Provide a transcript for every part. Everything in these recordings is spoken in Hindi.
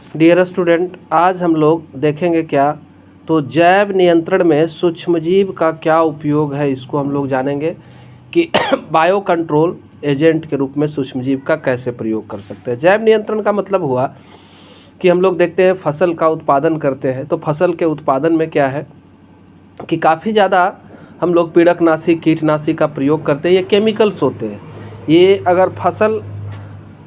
डियर स्टूडेंट, आज हम लोग देखेंगे क्या, तो जैव नियंत्रण में सूक्ष्मजीव का क्या उपयोग है, इसको हम लोग जानेंगे कि बायो कंट्रोल एजेंट के रूप में सूक्ष्मजीव का कैसे प्रयोग कर सकते हैं। जैव नियंत्रण का मतलब हुआ कि हम लोग देखते हैं फसल का उत्पादन करते हैं, तो फसल के उत्पादन में क्या है कि काफ़ी ज़्यादा हम लोग पीड़कनाशी कीटनाशी का प्रयोग करते हैं। ये केमिकल्स होते हैं, ये अगर फसल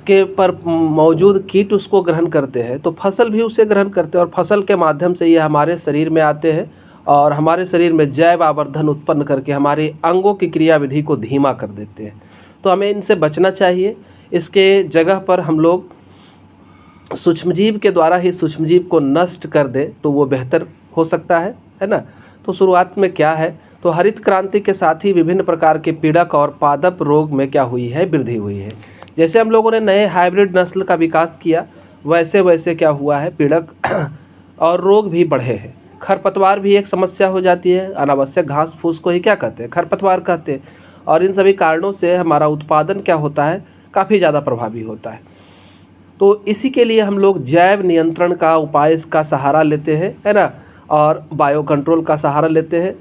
के पर मौजूद कीट उसको ग्रहण करते हैं तो फसल भी उसे ग्रहण करते हैं और फसल के माध्यम से ये हमारे शरीर में आते हैं और हमारे शरीर में जैव आवर्धन उत्पन्न करके हमारे अंगों की क्रियाविधि को धीमा कर देते हैं। तो हमें इनसे बचना चाहिए। इसके जगह पर हम लोग सूक्ष्मजीव के द्वारा ही सूक्ष्मजीव को नष्ट कर दे तो वो बेहतर हो सकता है ना। तो शुरुआत में क्या है, तो हरित क्रांति के साथ ही विभिन्न प्रकार के पीड़क और पादप रोग में क्या हुई है, वृद्धि हुई है। जैसे हम लोगों ने नए हाइब्रिड नस्ल का विकास किया वैसे वैसे क्या हुआ है, पीड़क और रोग भी बढ़े हैं। खरपतवार भी एक समस्या हो जाती है। अनावश्यक घास फूस को ही क्या कहते हैं, खरपतवार कहते हैं। और इन सभी कारणों से हमारा उत्पादन क्या होता है, काफ़ी ज़्यादा प्रभावी होता है। तो इसी के लिए हम लोग जैव नियंत्रण का उपाय का सहारा लेते हैं, है ना, और बायो कंट्रोल का सहारा लेते हैं।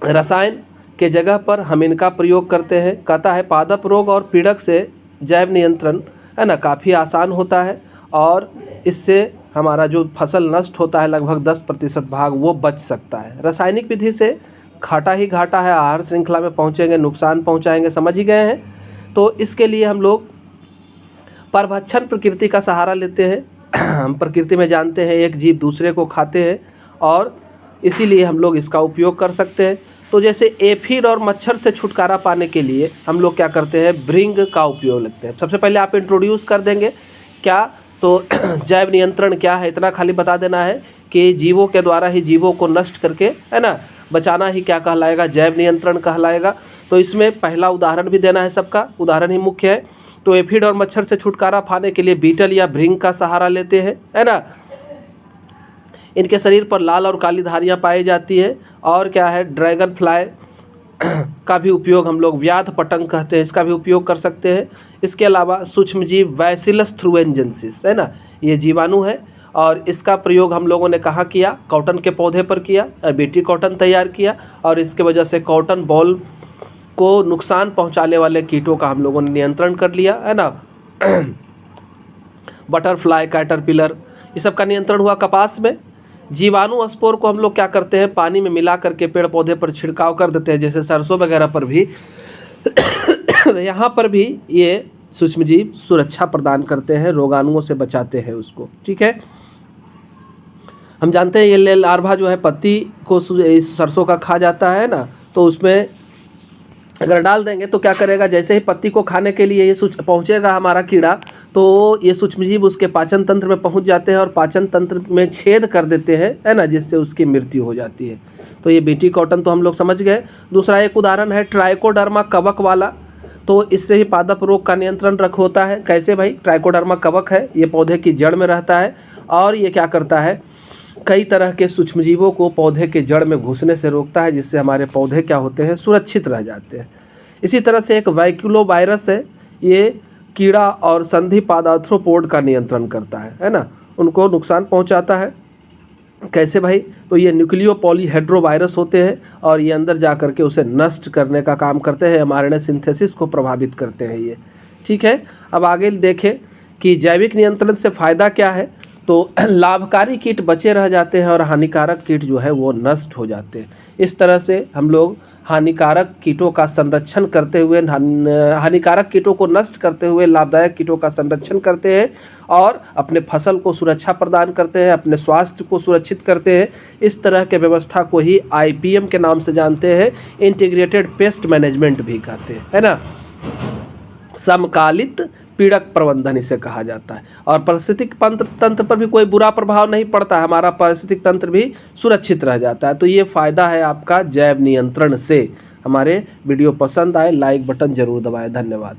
रसायन के जगह पर हम इनका प्रयोग करते हैं। कहता है पादप रोग और पीड़क से जैव नियंत्रण, है ना, काफ़ी आसान होता है और इससे हमारा जो फसल नष्ट होता है लगभग 10% भाग वो बच सकता है। रासायनिक विधि से घाटा ही घाटा है, आहार श्रृंखला में पहुँचेंगे, नुकसान पहुँचाएंगे, समझ ही गए हैं। तो इसके लिए हम लोग परभक्षण प्रकृति का सहारा लेते हैं। हम प्रकृति में जानते हैं एक जीव दूसरे को खाते हैं और इसीलिए हम लोग इसका उपयोग कर सकते हैं। तो जैसे एफिड और मच्छर से छुटकारा पाने के लिए हम लोग क्या करते हैं, भृंग का उपयोग लेते हैं। सबसे पहले आप इंट्रोड्यूस कर देंगे क्या, तो जैव नियंत्रण क्या है इतना खाली बता देना है कि जीवों के द्वारा ही जीवों को नष्ट करके, है ना, बचाना ही क्या कहलाएगा, जैव नियंत्रण कहलाएगा। तो इसमें पहला उदाहरण भी देना है, सबका उदाहरण ही मुख्य है। तो एफिड और मच्छर से छुटकारा पाने के लिए बीटल या भृंग का सहारा लेते हैं, है ना। इनके शरीर पर लाल और काली धारियाँ पाई जाती है। और क्या है, ड्रैगन फ्लाई का भी उपयोग हम लोग, व्याध पतंग कहते हैं, इसका भी उपयोग कर सकते हैं। इसके अलावा सूक्ष्मजीव बैसिलस थ्रुएंजेंसिस, है ना, ये जीवाणु है और इसका प्रयोग हम लोगों ने कहाँ किया, कॉटन के पौधे पर किया, बीटी कॉटन तैयार किया और इसके वजह से कॉटन बॉल को नुकसान पहुँचाने वाले कीटों का हम लोगों ने नियंत्रण कर लिया, है ना। बटरफ्लाई, कैटरपिलर, ये सब का नियंत्रण हुआ। कपास में जीवाणु स्पोर को हम लोग क्या करते हैं, पानी में मिला करके पेड़ पौधे पर छिड़काव कर देते हैं, जैसे सरसों वगैरह पर भी। यहाँ पर भी ये सूक्ष्मजीव सुरक्षा प्रदान करते हैं, रोगाणुओं से बचाते हैं उसको, ठीक है। हम जानते हैं ये लार्वा जो है पत्ती को सरसों का खा जाता है ना, तो उसमें अगर डाल देंगे तो क्या करेगा, जैसे ही पत्ती को खाने के लिए ये पहुँचेगा हमारा कीड़ा, तो ये सूक्ष्मजीव उसके पाचन तंत्र में पहुंच जाते हैं और पाचन तंत्र में छेद कर देते हैं, है ना, जिससे उसकी मृत्यु हो जाती है। तो ये बीटी कॉटन तो हम लोग समझ गए। दूसरा एक उदाहरण है ट्राइकोडर्मा कवक वाला, तो इससे ही पादप रोग का नियंत्रण होता है। कैसे भाई, ट्राइकोडर्मा कवक है, ये पौधे की जड़ में रहता है और ये क्या करता है, कई तरह के सूक्ष्मजीवों को पौधे के जड़ में घुसने से रोकता है, जिससे हमारे पौधे क्या होते हैं, सुरक्षित रह जाते हैं। इसी तरह से एक वैक्यूलोवायरस है, ये कीड़ा और संधिपाद आर्थ्रोपोड का नियंत्रण करता है ना, उनको नुकसान पहुंचाता है। कैसे भाई, तो ये न्यूक्लियो पॉलीहेड्रोवायरस होते हैं और ये अंदर जा कर के उसे नष्ट करने का काम करते हैं, mRNA सिंथेसिस को प्रभावित करते हैं ये, ठीक है। अब आगे देखें कि जैविक नियंत्रण से फ़ायदा क्या है, तो लाभकारी कीट बचे रह जाते हैं और हानिकारक कीट जो है वो नष्ट हो जाते हैं। इस तरह से हम लोग हानिकारक कीटों का संरक्षण करते हुए, हानिकारक कीटों को नष्ट करते हुए लाभदायक कीटों का संरक्षण करते हैं और अपने फसल को सुरक्षा प्रदान करते हैं, अपने स्वास्थ्य को सुरक्षित करते हैं। इस तरह के व्यवस्था को ही IPM के नाम से जानते हैं, इंटीग्रेटेड पेस्ट मैनेजमेंट भी कहते हैं, है ना। समकालित पीड़क प्रबंधन इसे कहा जाता है और पारिस्थितिक तंत्र पर भी कोई बुरा प्रभाव नहीं पड़ता है, हमारा पारिस्थितिक तंत्र भी सुरक्षित रह जाता है। तो ये फ़ायदा है आपका जैव नियंत्रण से। हमारे वीडियो पसंद आए लाइक बटन ज़रूर दबाएं। धन्यवाद।